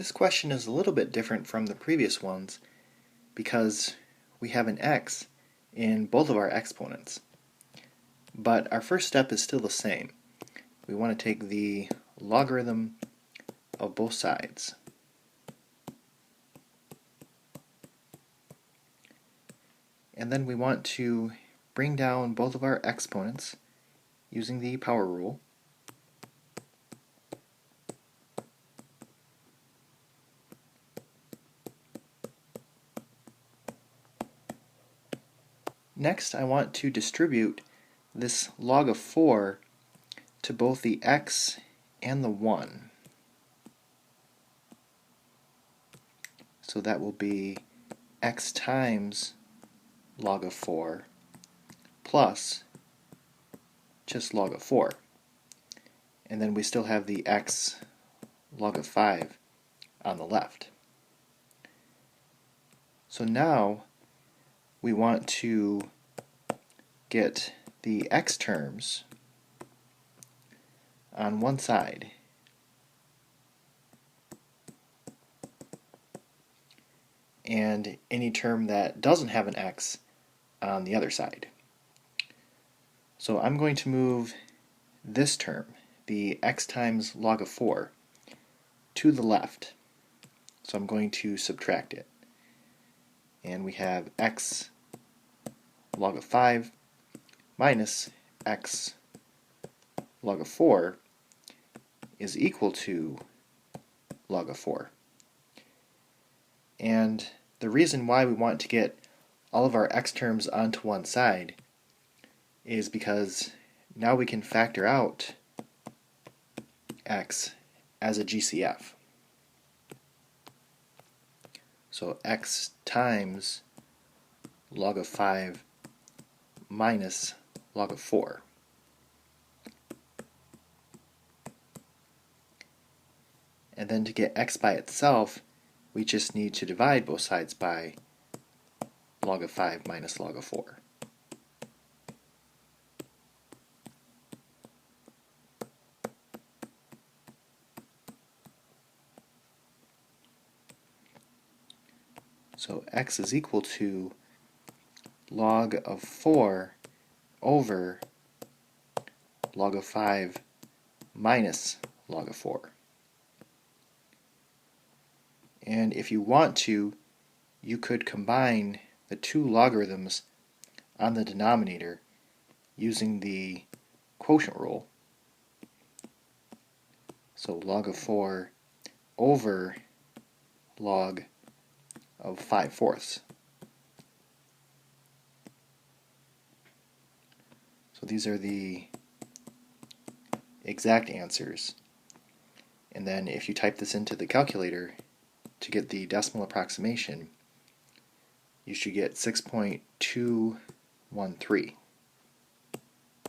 This question is a little bit different from the previous ones because we have an x in both of our exponents. But our first step is still the same. We want to take the logarithm of both sides. And then we want to bring down both of our exponents using the power rule. Next, I want to distribute this log of 4 to both the x and the 1. So that will be x times log of 4 plus just log of 4. And then we still have the x log of 5 on the left. So now we want to get the x terms on one side and any term that doesn't have an x on the other side. So I'm going to move this term, the x times log of 4, to the left. So I'm going to subtract it. And we have x log of 5 minus x log of 4 is equal to log of 4. And the reason why we want to get all of our x terms onto one side is because now we can factor out x as a GCF. So x times log of 5 minus log of 4. And then to get x by itself, we just need to divide both sides by log of 5 minus log of 4. So x is equal to log of 4 over log of 5 minus log of 4. And if you want to, you could combine the two logarithms on the denominator using the quotient rule. So log of 4 over log of 5/4. So these are the exact answers. And then if you type this into the calculator to get the decimal approximation, you should get 6.213.